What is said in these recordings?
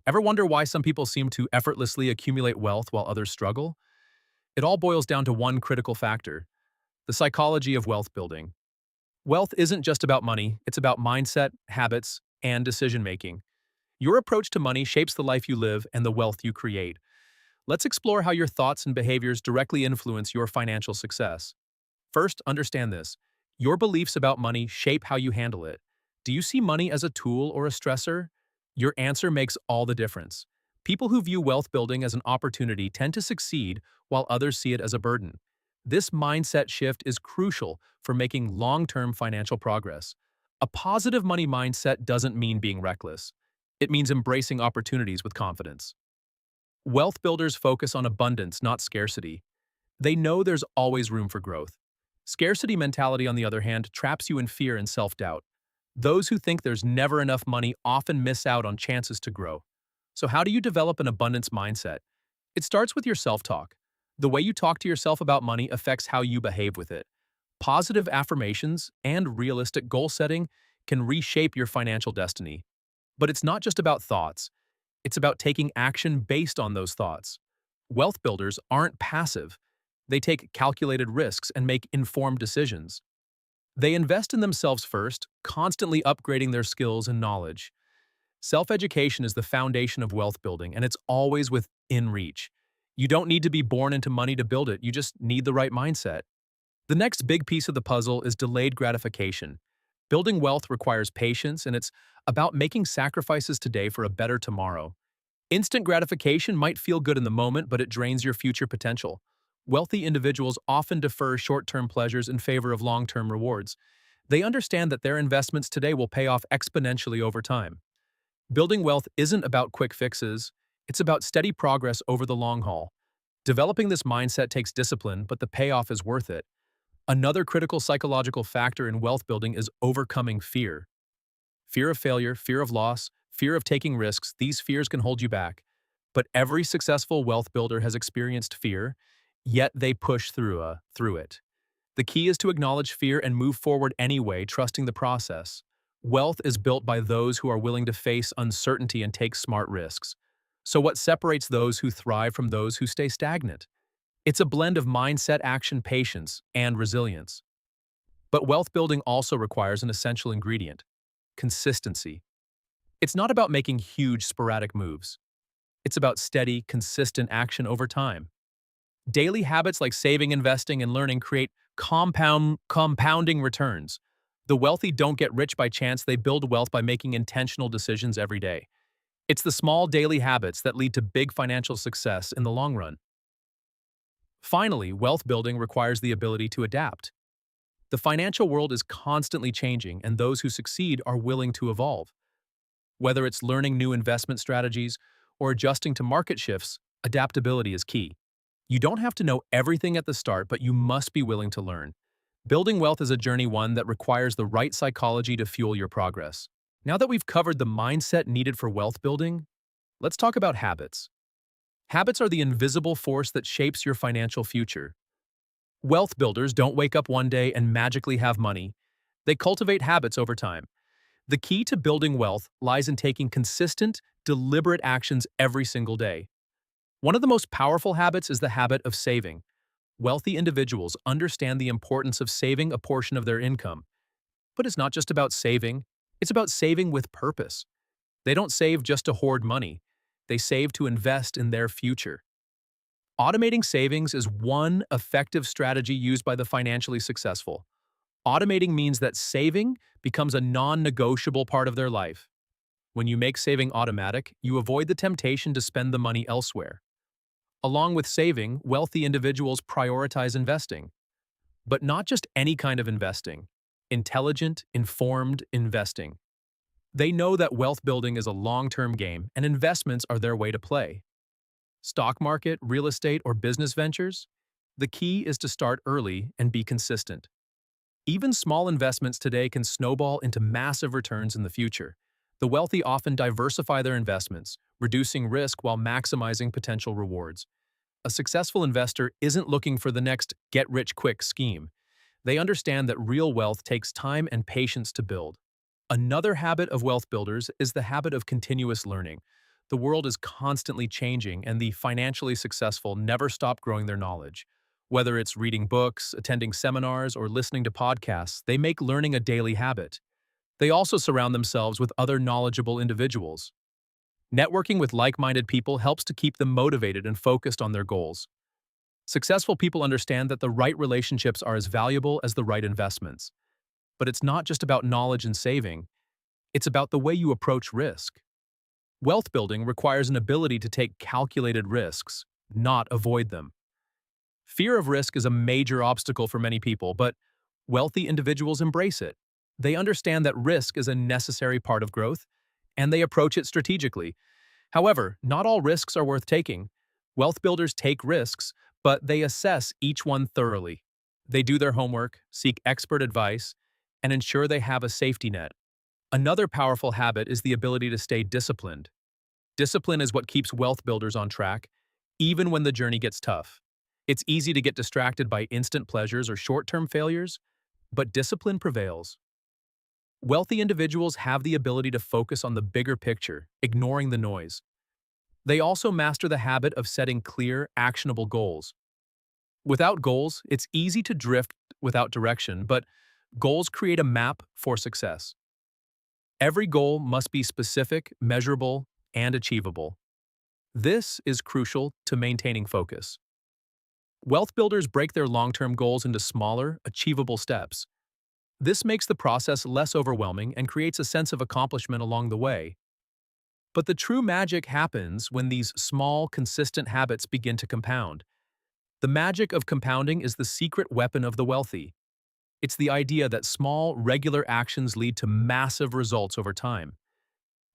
Ever wonder why some people seem to effortlessly accumulate wealth while others struggle? It all boils down to one critical factor: the psychology of wealth building. Wealth isn't just about money, it's about mindset, habits, and decision making. Your approach to money shapes the life you live and the wealth you create. Let's explore how your thoughts and behaviors directly influence your financial success. First, understand this: your beliefs about money shape how you handle it. Do you see money as a tool or a stressor? Your answer makes all the difference. People who view wealth building as an opportunity tend to succeed, while others see it as a burden. This mindset shift is crucial for making long-term financial progress. A positive money mindset doesn't mean being reckless. It means embracing opportunities with confidence. Wealth builders focus on abundance, not scarcity. They know there's always room for growth. Scarcity mentality, on the other hand, traps you in fear and self-doubt. Those who think there's never enough money often miss out on chances to grow. So how do you develop an abundance mindset? It starts with your self-talk. The way you talk to yourself about money affects how you behave with it. Positive affirmations and realistic goal setting can reshape your financial destiny. But it's not just about thoughts. It's about taking action based on those thoughts. Wealth builders aren't passive. They take calculated risks and make informed decisions. They invest in themselves first, constantly upgrading their skills and knowledge. Self-education is the foundation of wealth building, and it's always within reach. You don't need to be born into money to build it, you just need the right mindset. The next big piece of the puzzle is delayed gratification. Building wealth requires patience, and it's about making sacrifices today for a better tomorrow. Instant gratification might feel good in the moment, but it drains your future potential. Wealthy individuals often defer short-term pleasures in favor of long-term rewards. They understand that their investments today will pay off exponentially over time. Building wealth isn't about quick fixes, it's about steady progress over the long haul. Developing this mindset takes discipline, but the payoff is worth it. Another critical psychological factor in wealth building is overcoming fear. Fear of failure, fear of loss, fear of taking risks, these fears can hold you back. But every successful wealth builder has experienced fear, yet they push through it. The key is to acknowledge fear and move forward anyway, trusting the process. Wealth is built by those who are willing to face uncertainty and take smart risks. So what separates those who thrive from those who stay stagnant? It's a blend of mindset, action, patience, and resilience. But wealth building also requires an essential ingredient: consistency. It's not about making huge, sporadic moves. It's about steady, consistent action over time. Daily habits like saving, investing, and learning create compounding returns. The wealthy don't get rich by chance, they build wealth by making intentional decisions every day. It's the small daily habits that lead to big financial success in the long run. Finally, wealth building requires the ability to adapt. The financial world is constantly changing, and those who succeed are willing to evolve. Whether it's learning new investment strategies or adjusting to market shifts, adaptability is key. You don't have to know everything at the start, but you must be willing to learn. Building wealth is a journey, one that requires the right psychology to fuel your progress. Now that we've covered the mindset needed for wealth building, let's talk about habits. Habits are the invisible force that shapes your financial future. Wealth builders don't wake up one day and magically have money. They cultivate habits over time. The key to building wealth lies in taking consistent, deliberate actions every single day. One of the most powerful habits is the habit of saving. Wealthy individuals understand the importance of saving a portion of their income. But it's not just about saving, it's about saving with purpose. They don't save just to hoard money. They save to invest in their future. Automating savings is one effective strategy used by the financially successful. Automating means that saving becomes a non-negotiable part of their life. When you make saving automatic, you avoid the temptation to spend the money elsewhere. Along with saving, wealthy individuals prioritize investing. But not just any kind of investing. Intelligent, informed investing. They know that wealth building is a long-term game, and investments are their way to play. Stock market, real estate, or business ventures? The key is to start early and be consistent. Even small investments today can snowball into massive returns in the future. The wealthy often diversify their investments, reducing risk while maximizing potential rewards. A successful investor isn't looking for the next get-rich-quick scheme. They understand that real wealth takes time and patience to build. Another habit of wealth builders is the habit of continuous learning. The world is constantly changing, and the financially successful never stop growing their knowledge. Whether it's reading books, attending seminars, or listening to podcasts, they make learning a daily habit. They also surround themselves with other knowledgeable individuals. Networking with like-minded people helps to keep them motivated and focused on their goals. Successful people understand that the right relationships are as valuable as the right investments. But it's not just about knowledge and saving, it's about the way you approach risk. Wealth building requires an ability to take calculated risks, not avoid them. Fear of risk is a major obstacle for many people, but wealthy individuals embrace it. They understand that risk is a necessary part of growth, and they approach it strategically. However, not all risks are worth taking. Wealth builders take risks, but they assess each one thoroughly. They do their homework, seek expert advice, and ensure they have a safety net. Another powerful habit is the ability to stay disciplined. Discipline is what keeps wealth builders on track, even when the journey gets tough. It's easy to get distracted by instant pleasures or short-term failures, but discipline prevails. Wealthy individuals have the ability to focus on the bigger picture, ignoring the noise. They also master the habit of setting clear, actionable goals. Without goals, it's easy to drift without direction, but goals create a map for success. Every goal must be specific, measurable, and achievable. This is crucial to maintaining focus. Wealth builders break their long-term goals into smaller, achievable steps. This makes the process less overwhelming and creates a sense of accomplishment along the way. But the true magic happens when these small, consistent habits begin to compound. The magic of compounding is the secret weapon of the wealthy. It's the idea that small, regular actions lead to massive results over time.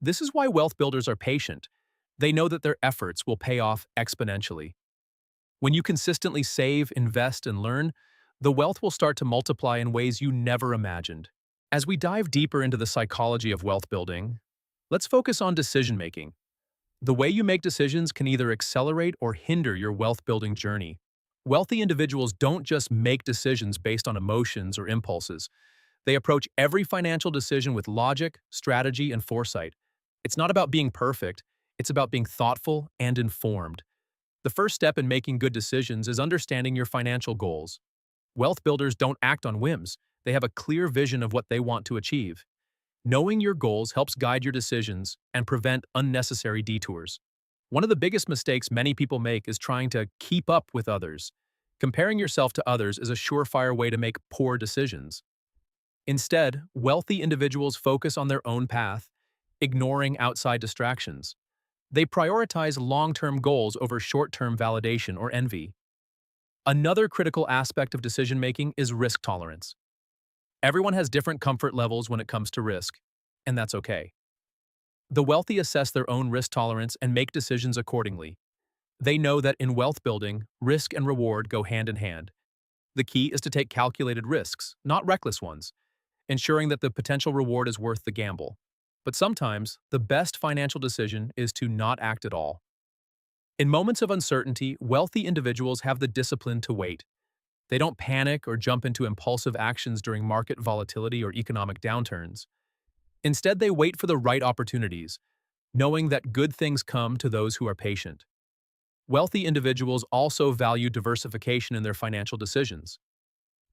This is why wealth builders are patient. They know that their efforts will pay off exponentially. When you consistently save, invest, and learn, the wealth will start to multiply in ways you never imagined. As we dive deeper into the psychology of wealth building, let's focus on decision-making. The way you make decisions can either accelerate or hinder your wealth-building journey. Wealthy individuals don't just make decisions based on emotions or impulses. They approach every financial decision with logic, strategy, and foresight. It's not about being perfect, it's about being thoughtful and informed. The first step in making good decisions is understanding your financial goals. Wealth builders don't act on whims. They have a clear vision of what they want to achieve. Knowing your goals helps guide your decisions and prevent unnecessary detours. One of the biggest mistakes many people make is trying to keep up with others. Comparing yourself to others is a surefire way to make poor decisions. Instead, wealthy individuals focus on their own path, ignoring outside distractions. They prioritize long-term goals over short-term validation or envy. Another critical aspect of decision-making is risk tolerance. Everyone has different comfort levels when it comes to risk, and that's okay. The wealthy assess their own risk tolerance and make decisions accordingly. They know that in wealth building, risk and reward go hand in hand. The key is to take calculated risks, not reckless ones, ensuring that the potential reward is worth the gamble. But sometimes, the best financial decision is to not act at all. In moments of uncertainty, wealthy individuals have the discipline to wait. They don't panic or jump into impulsive actions during market volatility or economic downturns. Instead, they wait for the right opportunities, knowing that good things come to those who are patient. Wealthy individuals also value diversification in their financial decisions.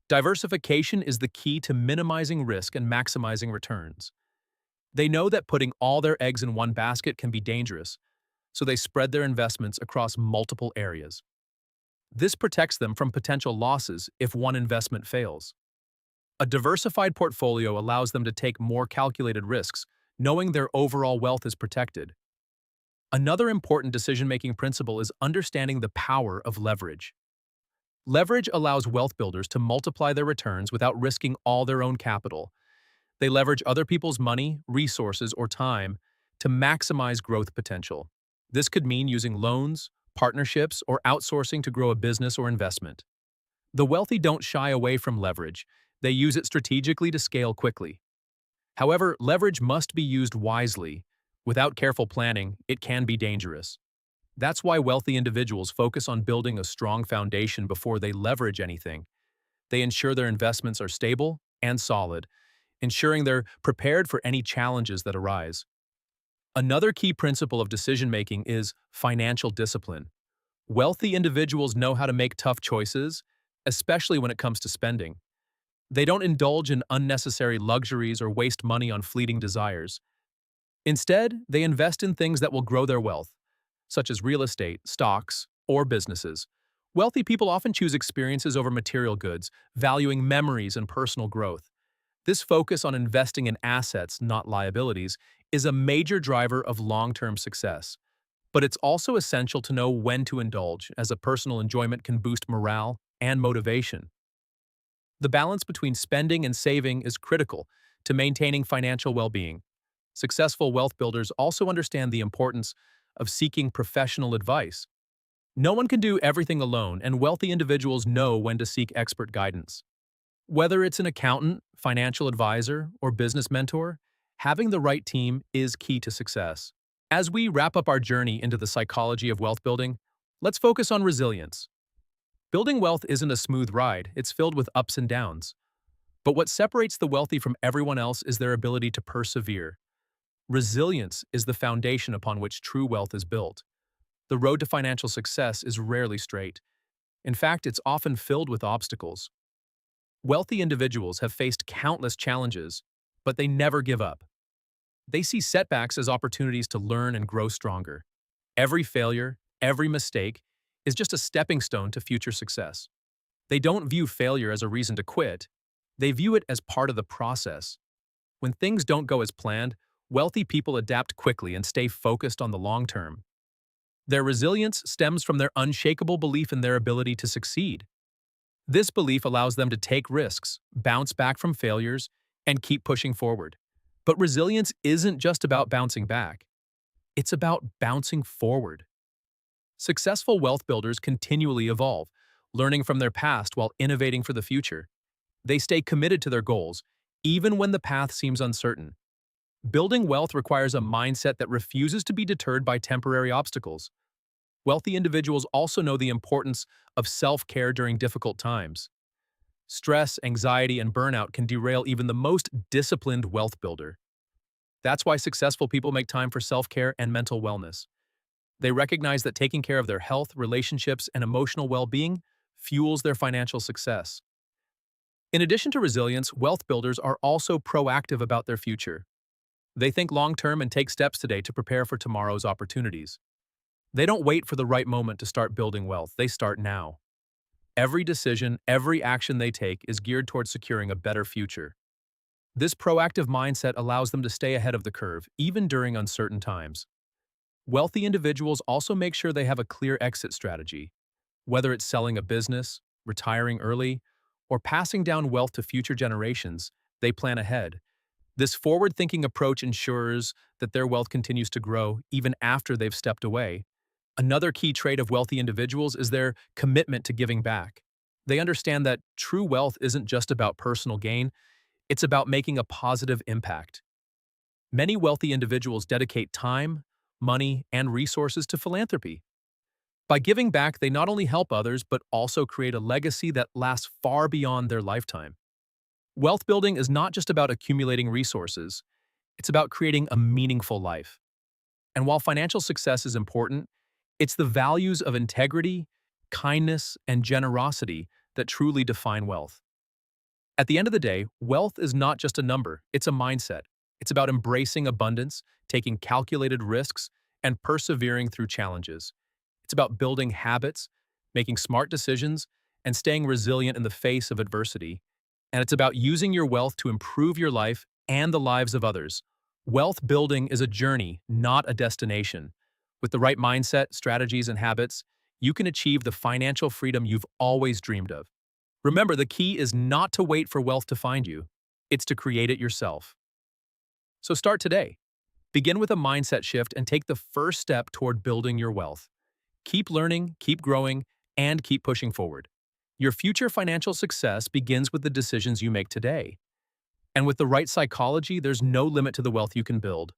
Diversification is the key to minimizing risk and maximizing returns. They know that putting all their eggs in one basket can be dangerous, so they spread their investments across multiple areas. This protects them from potential losses if one investment fails. A diversified portfolio allows them to take more calculated risks, knowing their overall wealth is protected. Another important decision-making principle is understanding the power of leverage. Leverage allows wealth builders to multiply their returns without risking all their own capital. They leverage other people's money, resources, or time to maximize growth potential. This could mean using loans, partnerships, or outsourcing to grow a business or investment. The wealthy don't shy away from leverage. They use it strategically to scale quickly. However, leverage must be used wisely. Without careful planning, it can be dangerous. That's why wealthy individuals focus on building a strong foundation before they leverage anything. They ensure their investments are stable and solid, ensuring they're prepared for any challenges that arise. Another key principle of decision-making is financial discipline. Wealthy individuals know how to make tough choices, especially when it comes to spending. They don't indulge in unnecessary luxuries or waste money on fleeting desires. Instead, they invest in things that will grow their wealth, such as real estate, stocks, or businesses. Wealthy people often choose experiences over material goods, valuing memories and personal growth. This focus on investing in assets, not liabilities, is a major driver of long-term success. But it's also essential to know when to indulge, as a personal enjoyment can boost morale and motivation. The balance between spending and saving is critical to maintaining financial well-being. Successful wealth builders also understand the importance of seeking professional advice. No one can do everything alone, and wealthy individuals know when to seek expert guidance. Whether it's an accountant, financial advisor, or business mentor, having the right team is key to success. As we wrap up our journey into the psychology of wealth building, let's focus on resilience. Building wealth isn't a smooth ride, it's filled with ups and downs. But what separates the wealthy from everyone else is their ability to persevere. Resilience is the foundation upon which true wealth is built. The road to financial success is rarely straight. In fact, it's often filled with obstacles. Wealthy individuals have faced countless challenges, but they never give up. They see setbacks as opportunities to learn and grow stronger. Every failure, every mistake, is just a stepping stone to future success. They don't view failure as a reason to quit. They view it as part of the process. When things don't go as planned, wealthy people adapt quickly and stay focused on the long term. Their resilience stems from their unshakable belief in their ability to succeed. This belief allows them to take risks, bounce back from failures, and keep pushing forward. But resilience isn't just about bouncing back. It's about bouncing forward. Successful wealth builders continually evolve, learning from their past while innovating for the future. They stay committed to their goals, even when the path seems uncertain. Building wealth requires a mindset that refuses to be deterred by temporary obstacles. Wealthy individuals also know the importance of self-care during difficult times. Stress, anxiety, and burnout can derail even the most disciplined wealth builder. That's why successful people make time for self-care and mental wellness. They recognize that taking care of their health, relationships, and emotional well-being fuels their financial success. In addition to resilience, wealth builders are also proactive about their future. They think long-term and take steps today to prepare for tomorrow's opportunities. They don't wait for the right moment to start building wealth, they start now. Every decision, every action they take is geared towards securing a better future. This proactive mindset allows them to stay ahead of the curve, even during uncertain times. Wealthy individuals also make sure they have a clear exit strategy. Whether it's selling a business, retiring early, or passing down wealth to future generations, they plan ahead. This forward-thinking approach ensures that their wealth continues to grow even after they've stepped away. Another key trait of wealthy individuals is their commitment to giving back. They understand that true wealth isn't just about personal gain, it's about making a positive impact. Many wealthy individuals dedicate time, money, and resources to philanthropy. By giving back, they not only help others, but also create a legacy that lasts far beyond their lifetime. Wealth building is not just about accumulating resources, it's about creating a meaningful life. And while financial success is important, it's the values of integrity, kindness, and generosity that truly define wealth. At the end of the day, wealth is not just a number, it's a mindset. It's about embracing abundance, taking calculated risks, and persevering through challenges. It's about building habits, making smart decisions, and staying resilient in the face of adversity. And it's about using your wealth to improve your life and the lives of others. Wealth building is a journey, not a destination. With the right mindset, strategies, and habits, you can achieve the financial freedom you've always dreamed of. Remember, the key is not to wait for wealth to find you. It's to create it yourself. So start today. Begin with a mindset shift and take the first step toward building your wealth. Keep learning, keep growing, and keep pushing forward. Your future financial success begins with the decisions you make today. And with the right psychology, there's no limit to the wealth you can build.